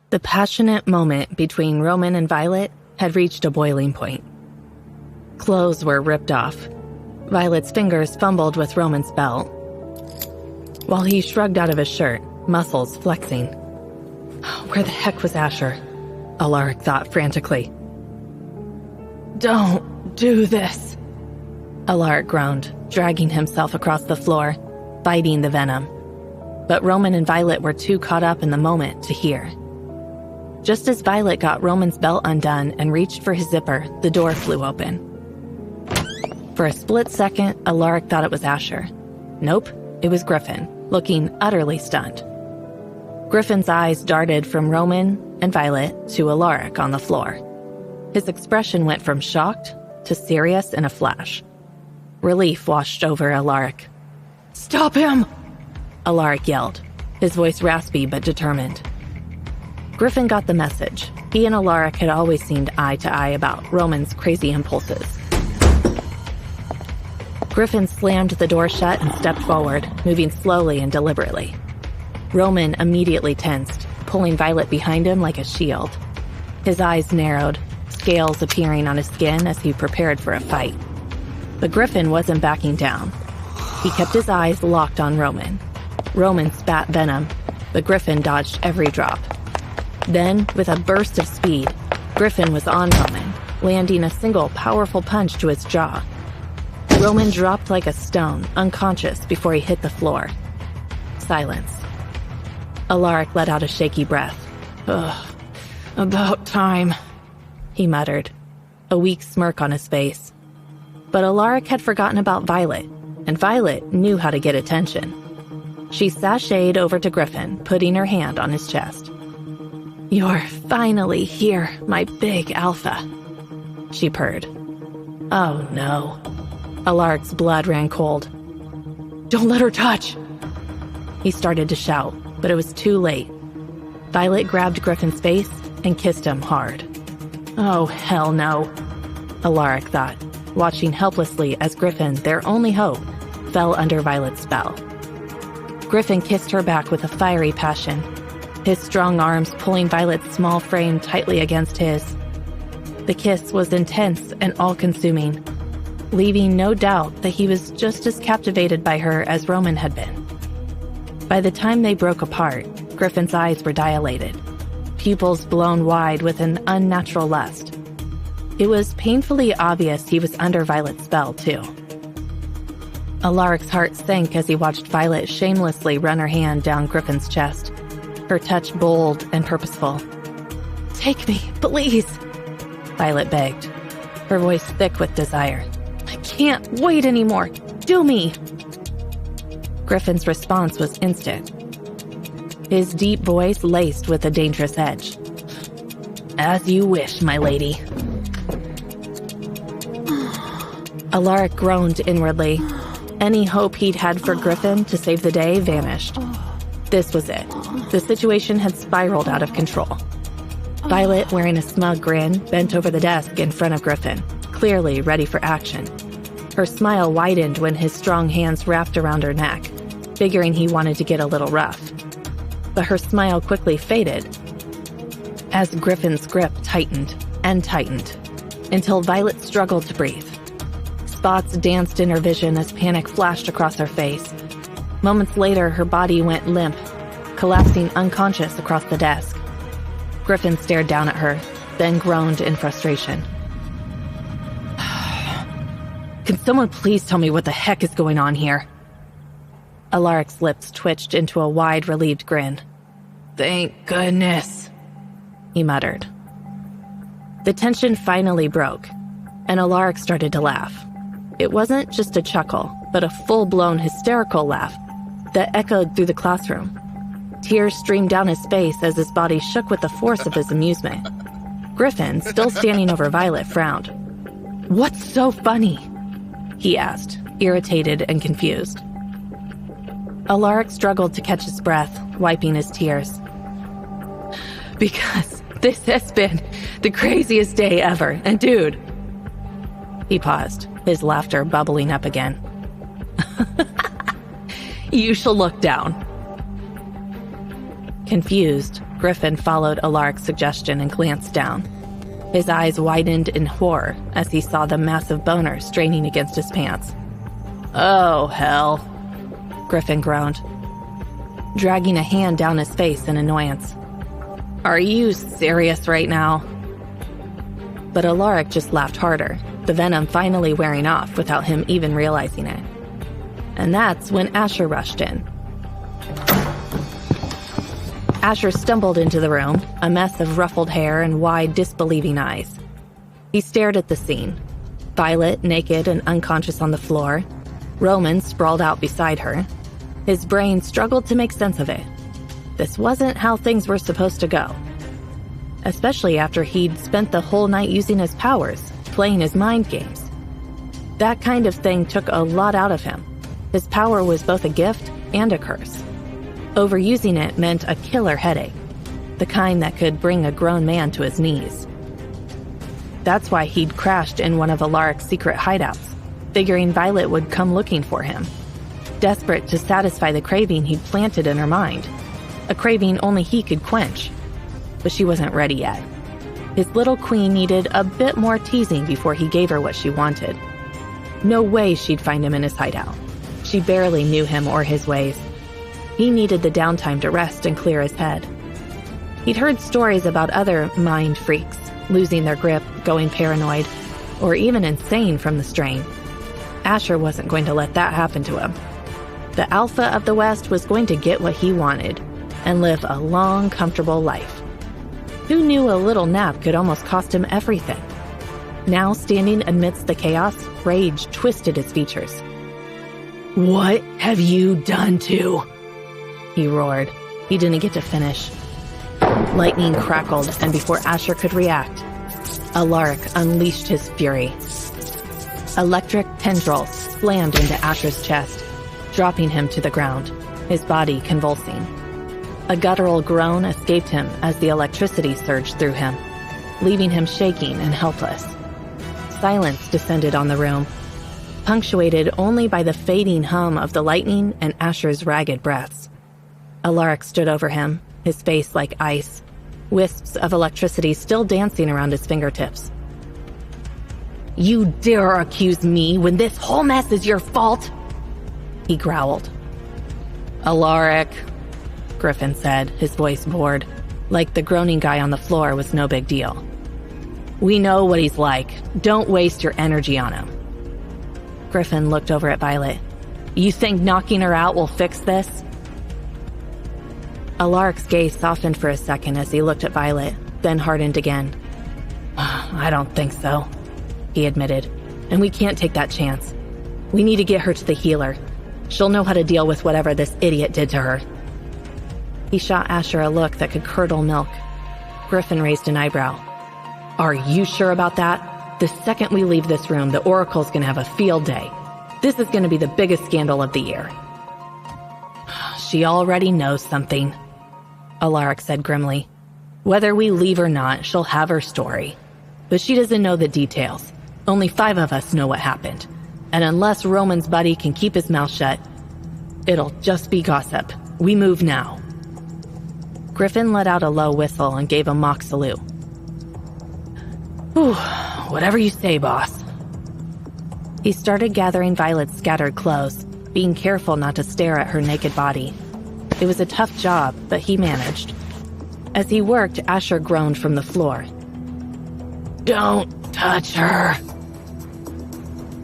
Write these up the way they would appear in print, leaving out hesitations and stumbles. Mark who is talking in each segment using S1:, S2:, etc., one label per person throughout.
S1: The passionate moment between Roman and Violet had reached a boiling point. Clothes were ripped off. Violet's fingers fumbled with Roman's belt, while he shrugged out of his shirt, muscles flexing. Where the heck was Asher? Alaric thought frantically. "Don't do this," Alaric groaned, dragging himself across the floor, biting the venom. But Roman and Violet were too caught up in the moment to hear. Just as Violet got Roman's belt undone and reached for his zipper, the door flew open. For a split second, Alaric thought it was Asher. Nope, it was Griffin, looking utterly stunned. Griffin's eyes darted from Roman and Violet to Alaric on the floor. His expression went from shocked to serious in a flash. Relief washed over Alaric. "Stop him!" Alaric yelled, his voice raspy but determined. Griffin got the message. He and Alaric had always seemed eye to eye about Roman's crazy impulses. Griffin slammed the door shut and stepped forward, moving slowly and deliberately. Roman immediately tensed, pulling Violet behind him like a shield. His eyes narrowed, scales appearing on his skin as he prepared for a fight. But Griffin wasn't backing down. He kept his eyes locked on Roman. Roman spat venom, but Griffin dodged every drop. Then, with a burst of speed, Griffin was on Roman, landing a single powerful punch to his jaw. Roman dropped like a stone, unconscious before he hit the floor. Silence. Alaric let out a shaky breath. "Ugh, about time," he muttered, a weak smirk on his face. But Alaric had forgotten about Violet, and Violet knew how to get attention. She sashayed over to Griffin, putting her hand on his chest. "You're finally here, my big alpha," she purred. Oh no. Alaric's blood ran cold. "Don't let her touch!" He started to shout, but it was too late. Violet grabbed Griffin's face and kissed him hard. Oh, hell no, Alaric thought, watching helplessly as Griffin, their only hope, fell under Violet's spell. Griffin kissed her back with a fiery passion, his strong arms pulling Violet's small frame tightly against his. The kiss was intense and all-consuming, leaving no doubt that he was just as captivated by her as Roman had been. By the time they broke apart, Griffin's eyes were dilated, pupils blown wide with an unnatural lust. It was painfully obvious he was under Violet's spell, too. Alaric's heart sank as he watched Violet shamelessly run her hand down Griffin's chest, her touch bold and purposeful. "Take me, please," Violet begged, her voice thick with desire. "I can't wait anymore. Do me!" Griffin's response was instant, his deep voice laced with a dangerous edge. "As you wish, my lady." Alaric groaned inwardly. Any hope he'd had for Griffin to save the day vanished. This was it. The situation had spiraled out of control. Violet, wearing a smug grin, bent over the desk in front of Griffin, clearly ready for action. Her smile widened when his strong hands wrapped around her neck, figuring he wanted to get a little rough. But her smile quickly faded as Griffin's grip tightened and tightened, until Violet struggled to breathe. Spots danced in her vision as panic flashed across her face. Moments later, her body went limp, collapsing unconscious across the desk. Griffin stared down at her, then groaned in frustration. "Can someone please tell me what the heck is going on here?" Alaric's lips twitched into a wide, relieved grin. "Thank goodness," he muttered. The tension finally broke, and Alaric started to laugh. It wasn't just a chuckle, but a full-blown hysterical laugh that echoed through the classroom. Tears streamed down his face as his body shook with the force of his amusement. Griffin, still standing over Violet, frowned. "What's so funny?" he asked, irritated and confused. Alaric struggled to catch his breath, wiping his tears. "Because this has been the craziest day ever, and dude..." He paused, his laughter bubbling up again. "You shall look down." Confused, Griffin followed Alaric's suggestion and glanced down. His eyes widened in horror as he saw the massive boner straining against his pants. "Oh, hell," Griffin groaned, dragging a hand down his face in annoyance. "Are you serious right now?" But Alaric just laughed harder, the venom finally wearing off without him even realizing it. And that's when Asher rushed in. Asher stumbled into the room, a mess of ruffled hair and wide, disbelieving eyes. He stared at the scene. Violet, naked and unconscious on the floor. Roman sprawled out beside her. His brain struggled to make sense of it. This wasn't how things were supposed to go. Especially after he'd spent the whole night using his powers, playing his mind games. That kind of thing took a lot out of him. His power was both a gift and a curse. Overusing it meant a killer headache, the kind that could bring a grown man to his knees. That's why he'd crashed in one of Alaric's secret hideouts, figuring Violet would come looking for him, desperate to satisfy the craving he'd planted in her mind, a craving only he could quench. But she wasn't ready yet. His little queen needed a bit more teasing before he gave her what she wanted. No way she'd find him in his hideout. She barely knew him or his ways. He needed the downtime to rest and clear his head. He'd heard stories about other mind freaks, losing their grip, going paranoid, or even insane from the strain. Asher wasn't going to let that happen to him. The Alpha of the West was going to get what he wanted and live a long, comfortable life. Who knew a little nap could almost cost him everything? Now, standing amidst the chaos, rage twisted his features. "What have you done to?" he roared. He didn't get to finish. Lightning crackled, and before Asher could react, Alaric unleashed his fury. Electric tendrils slammed into Asher's chest, dropping him to the ground, his body convulsing. A guttural groan escaped him as the electricity surged through him, leaving him shaking and helpless. Silence descended on the room, punctuated only by the fading hum of the lightning and Asher's ragged breaths. Alaric stood over him, his face like ice, wisps of electricity still dancing around his fingertips. "You dare accuse me when this whole mess is your fault?" he growled. "Alaric," Griffin said, his voice bored, like the groaning guy on the floor was no big deal. "We know what he's like. Don't waste your energy on him." Griffin looked over at Violet. "You think knocking her out will fix this?" Alaric's gaze softened for a second as he looked at Violet, then hardened again. "I don't think so," he admitted. "And we can't take that chance. We need to get her to the healer. She'll know how to deal with whatever this idiot did to her." He shot Asher a look that could curdle milk. Griffin raised an eyebrow. "Are you sure about that? The second we leave this room, the Oracle's gonna have a field day. This is gonna be the biggest scandal of the year." "She already knows something," Alaric said grimly. "Whether we leave or not, she'll have her story. But she doesn't know the details. Only 5 of us know what happened. And unless Roman's buddy can keep his mouth shut, it'll just be gossip. We move now." Griffin let out a low whistle and gave a mock salute. "Whew, whatever you say, boss." He started gathering Violet's scattered clothes, being careful not to stare at her naked body. It was a tough job, but he managed. As he worked, Asher groaned from the floor. "Don't touch her,"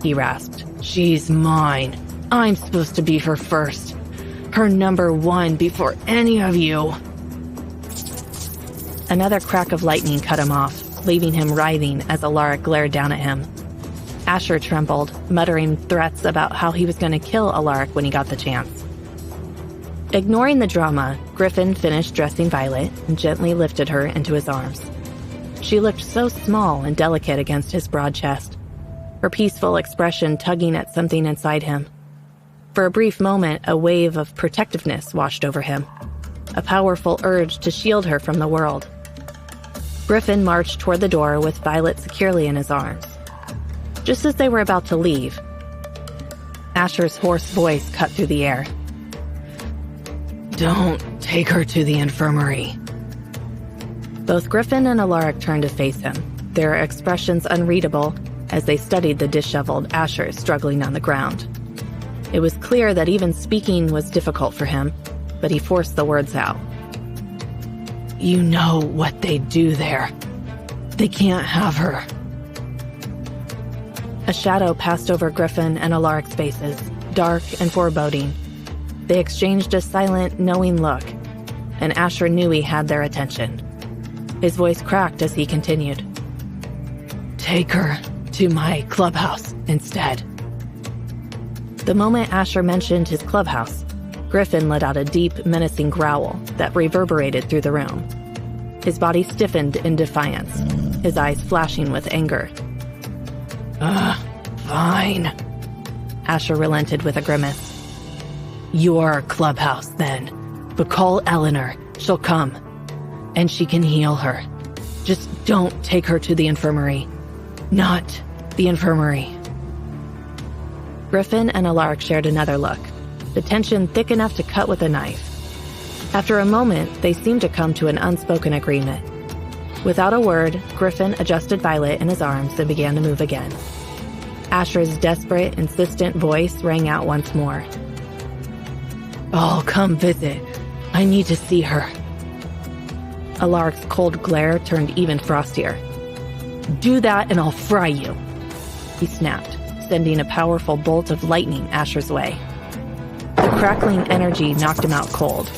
S1: he rasped. "She's mine. I'm supposed to be her first. Her number 1 before any of you." Another crack of lightning cut him off, leaving him writhing as Alaric glared down at him. Asher trembled, muttering threats about how he was going to kill Alaric when he got the chance. Ignoring the drama, Griffin finished dressing Violet and gently lifted her into his arms. She looked so small and delicate against his broad chest, her peaceful expression tugging at something inside him. For a brief moment, a wave of protectiveness washed over him, a powerful urge to shield her from the world. Griffin marched toward the door with Violet securely in his arms. Just as they were about to leave, Asher's hoarse voice cut through the air. "Don't Take her to the infirmary. Both Griffin and Alaric turned to face him, their expressions unreadable as they studied the disheveled Asher struggling on the ground. It was clear that even speaking was difficult for him, but he forced the words out. You know what they do there. They can't have her. A shadow passed over Griffin and Alaric's faces, dark and foreboding. They exchanged a silent, knowing look, and Asher knew he had their attention. His voice cracked as he continued. Take her to my clubhouse instead. The moment Asher mentioned his clubhouse, Griffin let out a deep, menacing growl that reverberated through the room. His body stiffened in defiance, his eyes flashing with anger. Fine. Asher relented with a grimace. Your clubhouse, then. But call Eleanor. She'll come. And she can heal her. Just don't take her to the infirmary. Not the infirmary. Griffin and Alaric shared another look, the tension thick enough to cut with a knife. After a moment, they seemed to come to an unspoken agreement. Without a word, Griffin adjusted Violet in his arms and began to move again. Asher's desperate, insistent voice rang out once more. I'll come visit. I need to see her. Alaric's cold glare turned even frostier. Do that and I'll fry you, he snapped, sending a powerful bolt of lightning Asher's way. The crackling energy knocked him out cold.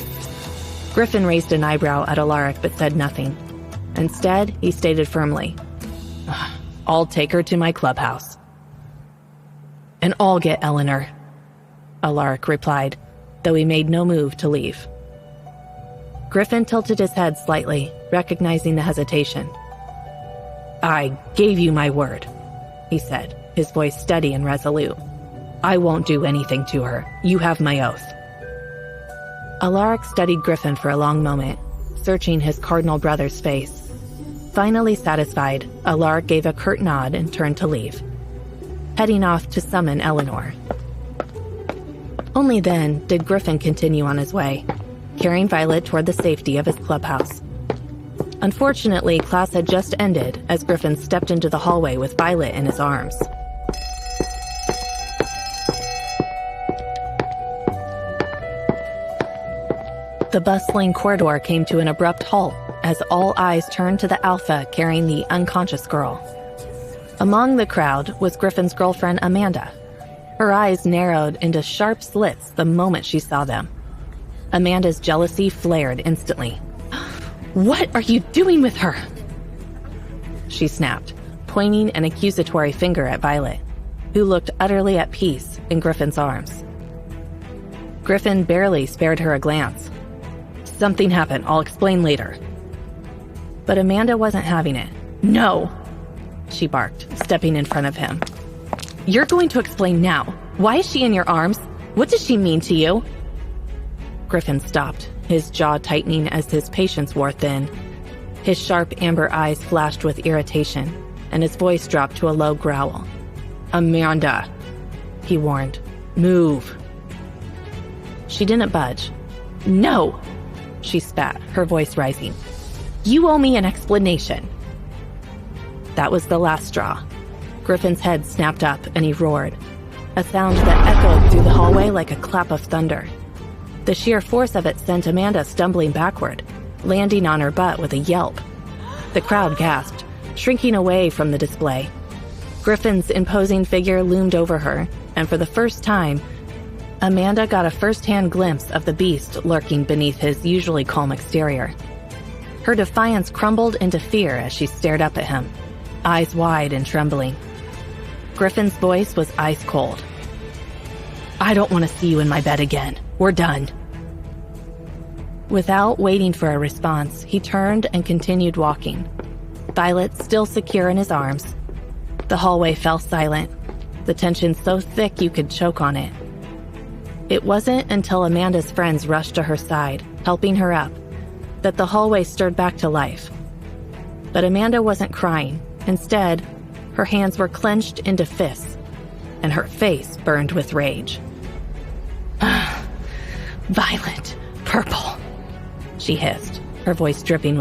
S1: Griffin raised an eyebrow at Alaric but said nothing. Instead, he stated firmly, I'll take her to my clubhouse. And I'll get Eleanor, Alaric replied, though he made no move to leave. Griffin tilted his head slightly, recognizing the hesitation. I gave you my word, he said, his voice steady and resolute. I won't do anything to her. You have my oath. Alaric studied Griffin for a long moment, searching his cardinal brother's face. Finally satisfied, Alaric gave a curt nod and turned to leave, heading off to summon Eleanor. Only then did Griffin continue on his way, carrying Violet toward the safety of his clubhouse. Unfortunately, class had just ended as Griffin stepped into the hallway with Violet in his arms. The bustling corridor came to an abrupt halt as all eyes turned to the Alpha carrying the unconscious girl. Among the crowd was Griffin's girlfriend, Amanda. Her eyes narrowed into sharp slits the moment she saw them. Amanda's jealousy flared instantly. What are you doing with her? She snapped, pointing an accusatory finger at Violet, who looked utterly at peace in Griffin's arms. Griffin barely spared her a glance. Something happened, I'll explain later. But Amanda wasn't having it. No, she barked, stepping in front of him. You're going to explain now. Why is she in your arms? What does she mean to you? Griffin stopped, his jaw tightening as his patience wore thin. His sharp amber eyes flashed with irritation, and his voice dropped to a low growl. Amanda, he warned. Move. She didn't budge. No, she spat, her voice rising. You owe me an explanation. That was the last straw. Griffin's head snapped up and he roared, a sound that echoed through the hallway like a clap of thunder. The sheer force of it sent Amanda stumbling backward, landing on her butt with a yelp. The crowd gasped, shrinking away from the display. Griffin's imposing figure loomed over her, and for the first time, Amanda got a first-hand glimpse of the beast lurking beneath his usually calm exterior. Her defiance crumbled into fear as she stared up at him, eyes wide and trembling. Griffin's voice was ice cold. I don't want to see you in my bed again. We're done. Without waiting for a response, he turned and continued walking, Violet still secure in his arms. The hallway fell silent, the tension so thick you could choke on it. It wasn't until Amanda's friends rushed to her side, helping her up, that the hallway stirred back to life. But Amanda wasn't crying. Instead, her hands were clenched into fists, and her face burned with rage. Violet, purple, she hissed, her voice dripping with